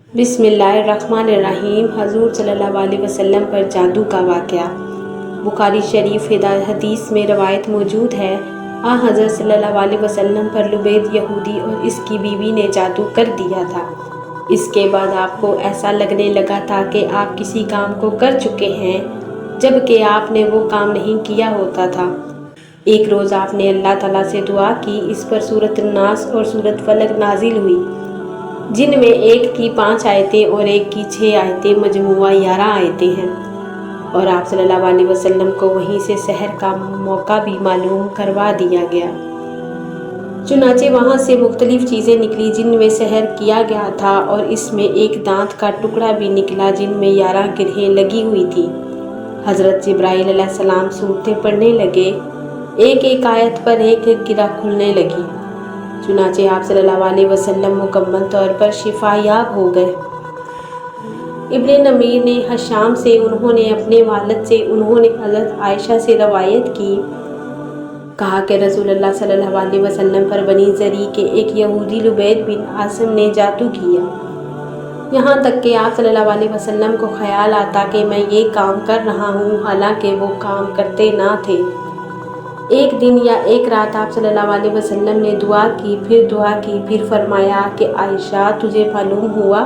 بسم اللہ الرحمن الرحیم۔ حضور صلی اللہ علیہ وسلم پر جادو کا واقعہ۔ بخاری شریف حدیث میں روایت موجود ہے، حضرت صلی اللہ علیہ وسلم پر لبید یہودی اور اس کی بیوی نے جادو کر دیا تھا۔ اس کے بعد آپ کو ایسا لگنے لگا تھا کہ آپ کسی کام کو کر چکے ہیں جبکہ آپ نے وہ کام نہیں کیا ہوتا تھا۔ ایک روز آپ نے اللہ تعالیٰ سے دعا کی، اس پر سورۃ الناس اور سورۃ فلق نازل ہوئی، جن میں ایک کی 5 آیتیں اور ایک کی 6 آیتیں، مجموعہ 11 آیتیں ہیں، اور آپ صلی اللہ علیہ وسلم کو وہیں سے سحر کا موقع بھی معلوم کروا دیا گیا۔ چنانچہ وہاں سے مختلف چیزیں نکلی جن میں سحر کیا گیا تھا، اور اس میں ایک دانت کا ٹکڑا بھی نکلا جن میں 11 گرہیں لگی ہوئی تھیں۔ حضرت جبرائیل علیہ السلام سورتیں پڑھنے لگے، ایک ایک آیت پر ایک ایک گرہ کھلنے لگی۔ چنانچہ آپ صلی اللہ علیہ وسلم مکمل طور پر شفا یاب ہو گئے۔ ابن نمیر نے ہشام سے، انہوں نے اپنے والد سے، انہوں نے حضرت عائشہ سے روایت کی، کہا کہ رسول اللہ صلی اللہ علیہ وسلم پر بنی زری کے ایک یہودی لبید بن عاصم نے جادو کیا، یہاں تک کہ آپ صلی اللہ علیہ وسلم کو خیال آتا کہ میں یہ کام کر رہا ہوں، حالانکہ وہ کام کرتے نہ تھے۔ ایک دن یا ایک رات آپ صلی اللہ علیہ وسلم نے دعا کی، پھر فرمایا کہ عائشہ، تجھے معلوم ہوا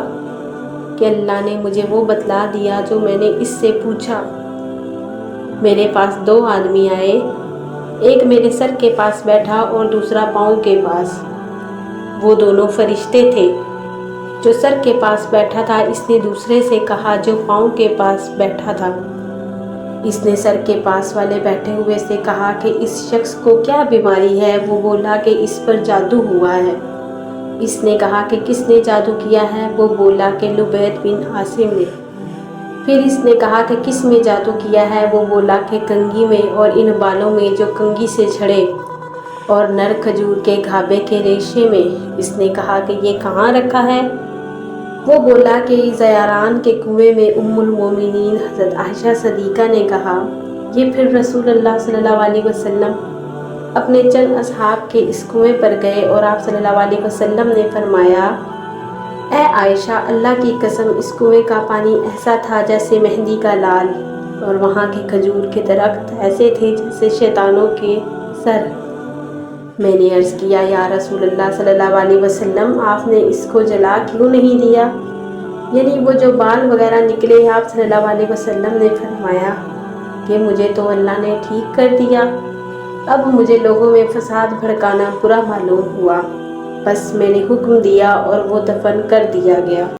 کہ اللہ نے مجھے وہ بتلا دیا جو میں نے اس سے پوچھا۔ میرے پاس 2 آدمی آئے، ایک میرے سر کے پاس بیٹھا اور دوسرا پاؤں کے پاس۔ وہ دونوں فرشتے تھے۔ جو سر کے پاس بیٹھا تھا اس نے دوسرے سے کہا جو پاؤں کے پاس بیٹھا تھا۔ اس نے سر کے پاس والے بیٹھے ہوئے سے کہا کہ اس شخص کو کیا بیماری ہے؟ وہ بولا کہ اس پر جادو ہوا ہے۔ اس نے کہا کہ کس نے جادو کیا ہے؟ وہ بولا کہ لبید بن عاصم نے۔ پھر اس نے کہا کہ کس میں جادو کیا ہے؟ وہ بولا کہ کنگھی میں اور ان بالوں میں جو کنگھی سے جھڑے، اور نر کھجور کے گھابے کے ریشے میں۔ اس نے کہا کہ یہ کہاں رکھا ہے؟ وہ بولا کہ زیاران کے کنویں میں۔ ام المومنین حضرت عائشہ صدیقہ نے کہا، یہ پھر رسول اللہ صلی اللہ علیہ وسلم اپنے چند اصحاب کے اس کنویں پر گئے، اور آپ صلی اللہ علیہ وسلم نے فرمایا، اے عائشہ، اللہ کی قسم، اس کنویں کا پانی ایسا تھا جیسے مہندی کا لال، اور وہاں کے کھجور کے درخت ایسے تھے جیسے شیطانوں کے سر۔ میں نے عرض کیا، یا رسول اللہ صلی اللہ علیہ وسلم، آپ نے اس کو جلا کیوں نہیں دیا؟ یعنی وہ جو بال وغیرہ نکلے۔ آپ صلی اللہ علیہ وسلم نے فرمایا کہ مجھے تو اللہ نے ٹھیک کر دیا، اب مجھے لوگوں میں فساد بھڑکانا برا معلوم ہوا، بس میں نے حکم دیا اور وہ دفن کر دیا گیا۔